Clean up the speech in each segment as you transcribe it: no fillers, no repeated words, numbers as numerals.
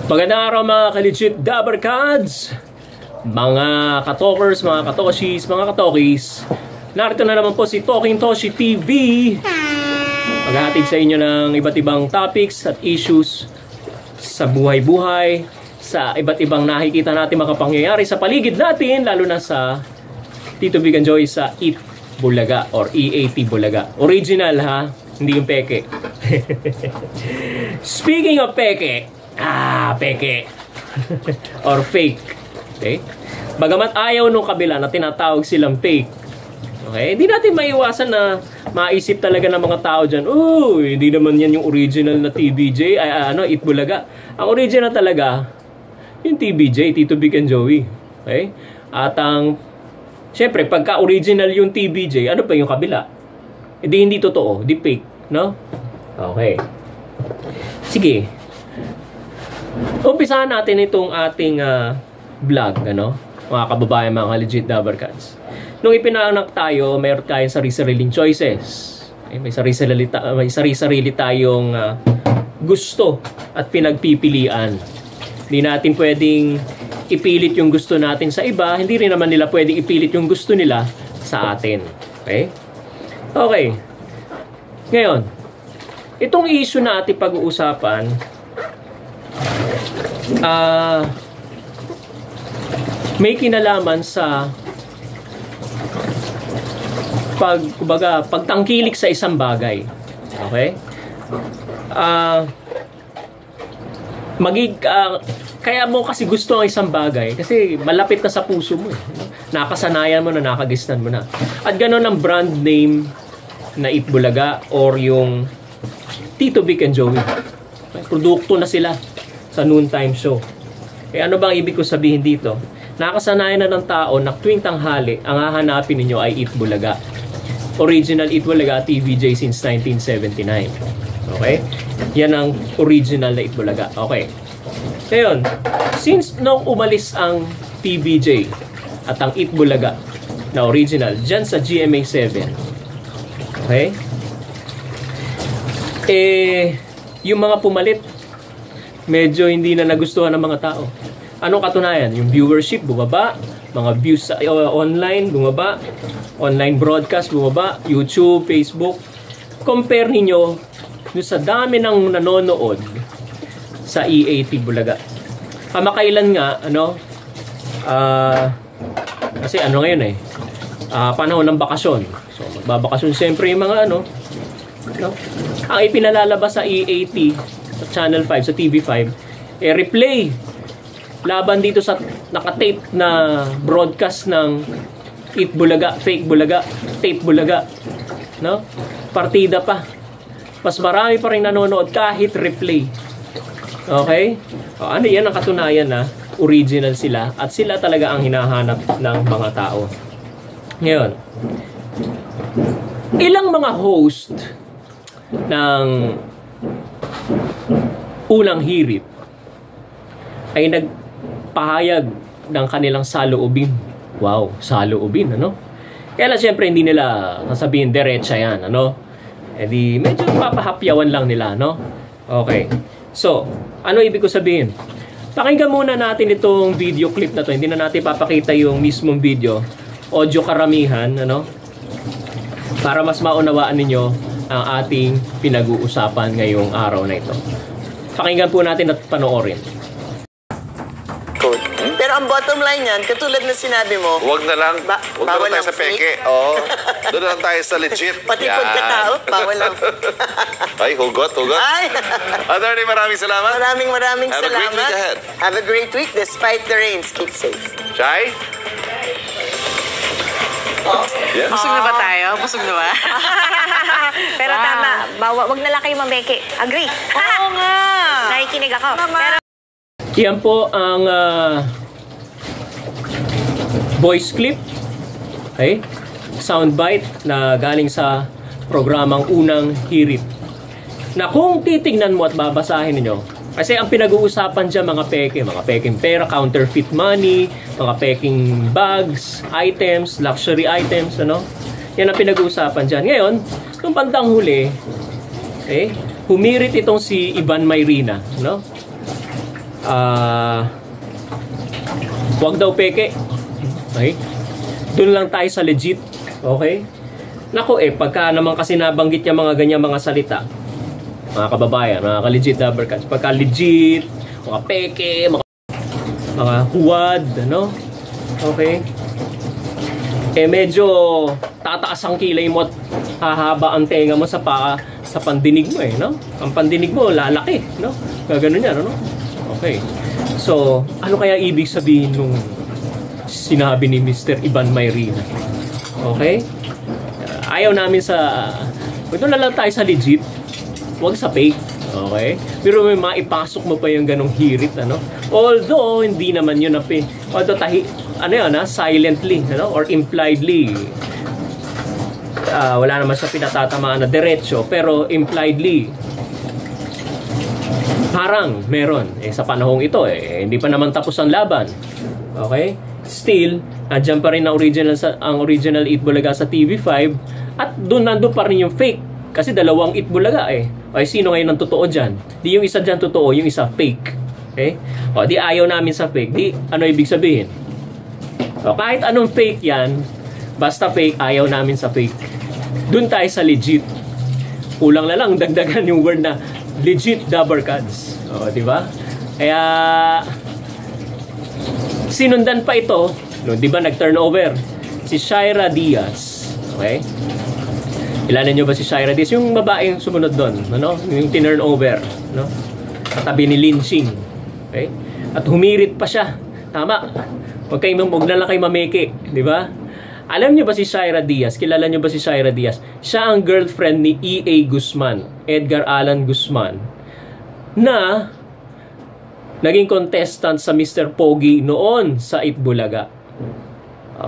Magandang araw mga ka-legit Dabarkads, mga katokers, mga katoshis, mga katokis. Narito na naman po si Talking Toshi TV. Maghahatid sa inyo ng iba't ibang topics at issues sa buhay-buhay, sa iba't ibang nakikita natin makapangyayari sa paligid natin, lalo na sa Tito Big and Joy sa Eat Bulaga or EAT Bulaga. Original ha, hindi yung peke. Speaking of peke, peke or fake. Okay? Bagamat ayaw nung kabila na tinatawag silang fake. Okay? Hindi natin maiwasan na maisip talaga ng mga tao dyan, hindi naman yan yung original na TBJ, Eat Bulaga. Ang original talaga, yung TBJ, Tito Big and Joey. Okay? At syempre, pagka original yung TBJ, ano pa yung kabila? Hindi totoo, di fake, no? Okay. Sige. Umpisahan natin itong ating vlog, mga kababayan, mga legit Dabarkads. Nung ipinanganak tayo, mayroon tayong sarili-sariling choices. Okay? May sarili-sarili tayong gusto at pinagpipilian. Hindi natin pwedeng ipilit yung gusto natin sa iba, hindi rin naman nila pwedeng ipilit yung gusto nila sa atin. Okay? Okay. Ngayon, itong issue na ating pag-uusapan, may kinalaman sa pagtangkilik sa isang bagay. Okay? Kaya mo kasi gusto ang isang bagay kasi malapit na sa puso mo. Nakasanayan mo na, nakagisnan mo na. At ganoon ang brand name na Eat Bulaga or yung Tito Big and Joey. Produkto na sila sa noontime show. Ano bang ibig ko sabihin dito? Nakasanayan na ng tao na tuwing tanghali, ang hahanapin ninyo ay Eat Bulaga. Original Eat Bulaga TVJ since 1979. Okay? Yan ang original na Eat Bulaga. Okay. Ngayon, since nung umalis ang TVJ at ang Eat Bulaga na original dyan sa GMA7, okay? Yung mga pumalit, medyo hindi na nagustuhan ng mga tao. Anong katunayan? Yung viewership bumaba, mga views sa online bumaba, online broadcast bumaba, YouTube, Facebook. Compare ninyo sa dami ng nanonood sa EAT Bulaga. Kamakailan nga, kasi ngayon panahon ng bakasyon. So, magbabakasyon siyempre yung mga ang ipinalalabas sa EAT, sa Channel 5, sa TV5, replay laban dito sa nakatape na broadcast ng Eat Bulaga, Fake Bulaga, Tape Bulaga. No? Partida pa. Mas marami pa rin nanonood kahit replay. Okay? Yan ang katunayan na original sila at sila talaga ang hinahanap ng mga tao. Ngayon, ilang mga host ng unang hirit ay nagpahayag ng kanilang saloobin. Wow, saloobin, Kaya lang siyempre hindi nila sasabihin diretsa yan, medyo papahapyawan lang nila, Okay. So, ano ibig ko sabihin? Pakinggan muna natin itong video clip na to. Hindi na natin papakita yung mismong video. Audio karamihan, para mas maunawaan ninyo ang ating pinag-uusapan ngayong araw na ito. Pakinggan po natin at panoorin. Pero ang bottom line yan, katulad na sinabi mo, huwag na lang tayo sa peke. Oo. Doon na lang tayo sa legit. Pati pagkatao, bawal lang. Ay, hugot. Ay! Attorney, maraming salamat. Maraming salamat. Have a great week ahead. Have a great week despite the rains. Keep safe. Chay? Yes. Busog na ba tayo? Busog na ba? Pero tama, wag na lang kayo mabeke. Agree? Oo nga. Nakikinig ako. Pero yan po ang voice clip, okay? Soundbite na galing sa programang Unang Hirit. Na kung titignan mo at babasahin niyo, kasi ang pinag-uusapan dyan mga peking pera, counterfeit money, mga peking bags, items, luxury items, Yan ang pinag-uusapan dyan. Ngayon, nung bandang huli, humirit itong si Ivan Mayrina, Huwag daw peke. Okay? Doon lang tayo sa legit. Okay? Nako pagka naman kasi nabanggit niya mga ganyan mga salita, mga kababayan, mga ka-legit Dabbercats, pagka legit, mga peke, mga huwad, ano? Okay? Medyo tataas ang kilay mo at hahaba ang tenga mo sa pandinig mo no? Ang pandinig mo lalaki, no? Gaganon yan, ano? Okay. So, ano kaya ibig sabihin nung sinabi ni Mr. Ivan Mayrina? Okay? Ayaw namin ito na lang tayo sa legit, huwag sa fake. Okay? Pero may maipasok mo pa yung ganong hirit, ano? Although, hindi naman yun although silently, ano? Or impliedly. Wala naman siya pinatatamaan na diretso, pero impliedly, parang meron. Sa panahong ito, hindi pa naman tapos ang laban. Okay? Still, andyan pa rin ang original Itbulaga sa TV5 at nandun pa rin yung fake. Kasi dalawang Itbulaga Ay, sino ngayon ang totoo dyan? Di yung isa dyan totoo, yung isa fake. Okay? Di ayaw namin sa fake. Di, ano ibig sabihin? Kahit anong fake yan, basta fake, ayaw namin sa fake. Doon tayo sa legit. Kulang na lang, dagdagan yung word na legit Dabbercats. Di ba? Kaya, sinundan pa ito, di ba nag-turnover? Si Shaira Diaz. Okay? Kilala nyo ba si Shaira Diaz? Yung babaeng sumunod doon, ano? Yung turnover, no? Katabi ni Lin Ching. Okay? At humirit pa siya. Tama. Huwag na lang kayo mameke, di ba? Alam nyo ba si Shaira Diaz? Kilala nyo ba si Shaira Diaz? Siya ang girlfriend ni E.A. Guzman, Edgar Allan Guzman, na naging contestant sa Mr. Pogi noon sa Itbulaga.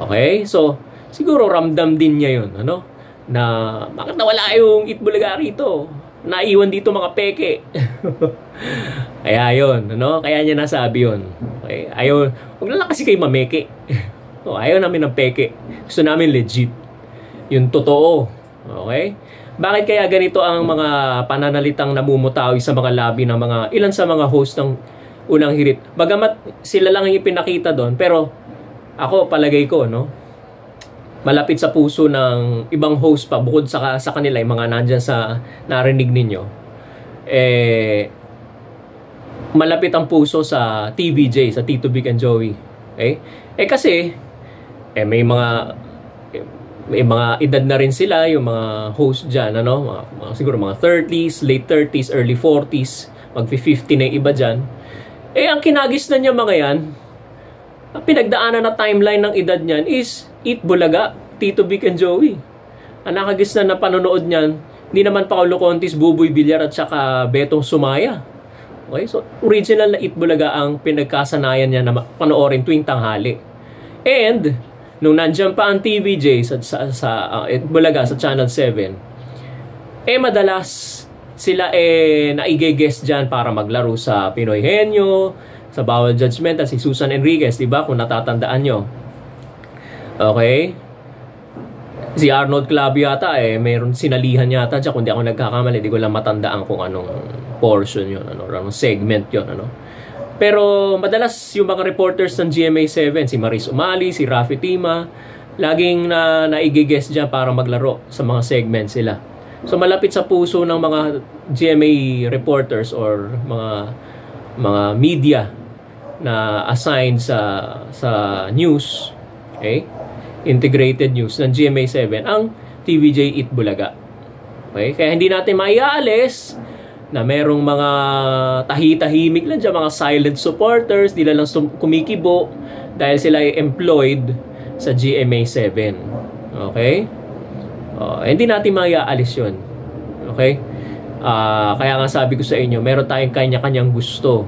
Okay? So, siguro ramdam din niya yun, ano? Na bakit nawala yung Itbulaga rito? Naiwan dito mga peke. Kaya yun, ano? Kaya niya nasabi yun. Okay? Huwag na lang kasi kayo mameke. Ayaw namin ng peke. Gusto namin legit. Yung totoo. Okay? Bakit kaya ganito ang mga pananalitang namumutawi sa mga labi ng ilan sa mga host ng Unang Hirit? Bagamat sila lang yung ipinakita doon, pero ako palagay ko, no? Malapit sa puso ng ibang host pa bukod sa kanila, yung mga nandyan sa narinig ninyo, malapit ang puso sa TVJ, sa Tito Vic and Joey. Okay? Kasi may mga edad na rin sila, yung mga host dyan, ano? Siguro mga 30s, late 30s, early 40s, mag-50 na yung iba dyan. Ang kinagis na niya mga yan, ang pinagdaanan na timeline ng edad niyan is Itbulaga, Tito Vic and Joey. Ang nakagis na panonood niyan, hindi naman Paolo Contis, Buboy Villar at saka Betong Sumaya. Okay? So, original na Itbulaga ang pinagkasanayan niya na panoorin tuwing tanghali. And, nung nandyan pa ang TVJ sa Itbulaga sa Channel 7, madalas sila naigigest dyan para maglaro sa Pinoy Henyo, sa Bawal Judgment, si Susan Enriquez, diba? Kung natatandaan nyo. Okay? Si Arnold Clavio yata, mayroon sinalihan yata dyan, kung di ako nagkakamali, di ko lang matandaan kung anong portion yun, anong segment yun, ano. Pero madalas yung mga reporters ng GMA7, si Maris Umali, si Rafi Tima, laging naigigest dyan para maglaro sa mga segment sila. So malapit sa puso ng mga GMA reporters or mga media na assigned sa news, okay? Integrated news ng GMA7 ang TVJ Itbulaga. Okay? Kaya hindi natin maiaalis na merong mga tahi-tahimik lang dyan, mga silent supporters, di lang kumikibo dahil sila ay employed sa GMA7. Okay? Hindi natin maiaalis yun. Okay? Kaya nga sabi ko sa inyo, meron tayong kanya-kanyang gusto.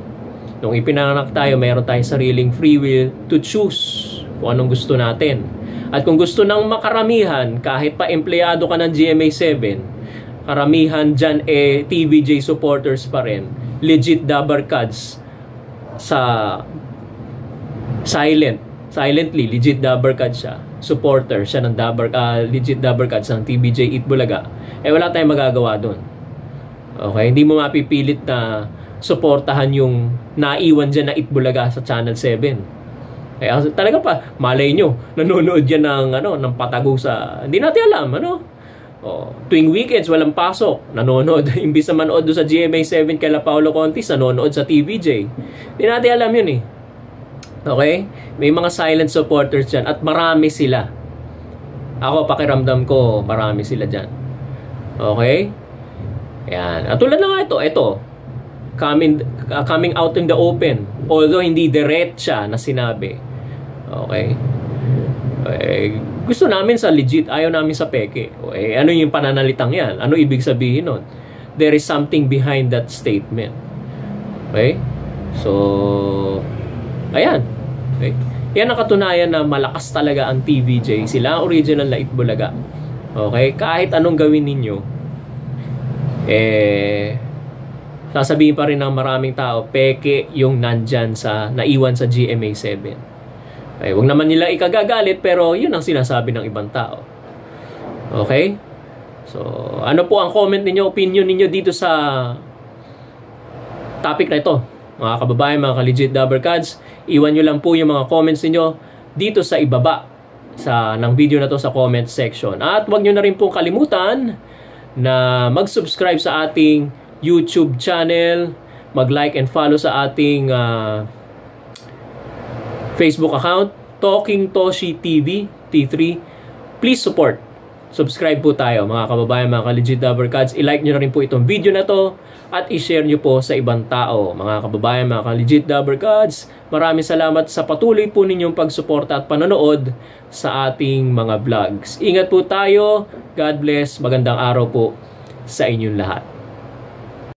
Nung ipinanganak tayo, meron tayong sariling free will to choose kung anong gusto natin. At kung gusto ng makaramihan, kahit pa empleyado ka ng GMA7, karamihan dyan TVJ supporters pa rin, legit Dabbercats sa silently, legit Dabbercats siya, supporter siya ng legit Dabbercats ng TVJ Itbulaga, wala tayong magagawa doon. Okay, hindi mo mapipilit na suportahan yung naiwan dyan na Itbulaga sa Channel 7. Kaya talaga pa, malay nyo, nanonood yan ng patago sa, hindi natin alam, tuwing weekends, walang pasok, nanonood, imbis na manood doon sa GMA7 kay Paolo Contis, nanonood sa TVJ. Hindi natin alam yun eh. Okay? May mga silent supporters dyan at marami sila. Ako, pakiramdam ko, marami sila dyan. Okay? Yan. At tulad na nga ito, coming out in the open, although hindi diretsa na sinabi. Okay? Gusto namin sa legit, ayaw namin sa peke. Ano yung pananalitang yan? Ano ibig sabihin nun? There is something behind that statement. Okay? So, ayan. Okay? Yan ang katunayan na malakas talaga ang TVJ. Sila ang original na Itbulaga. Okay? Kahit anong gawin ninyo, sasabihin pa rin ng maraming tao, peke yung nandyan naiwan sa GMA7. Okay? Huwag naman nila ikagagalit, pero yun ang sinasabi ng ibang tao. Okay? So, ano po ang comment ninyo, opinion ninyo dito sa topic na ito? Mga kababayan, mga ka-legit Dabbercads, iwan nyo lang po yung mga comments niyo dito sa ibaba ng video na to sa comment section. At huwag nyo na rin pong kalimutan na mag-subscribe sa ating YouTube channel, mag-like and follow sa ating Facebook account, Talking Toshi TV T3. Please support. Subscribe po tayo mga kababayan, mga ka-legit Dabbercads. I-like nyo na rin po itong video na to at i-share nyo po sa ibang tao. Mga kababayan, mga ka-legit Dabbercads, maraming salamat sa patuloy po ninyong pagsuporta at panonood sa ating mga vlogs. Ingat po tayo. God bless. Magandang araw po sa inyong lahat.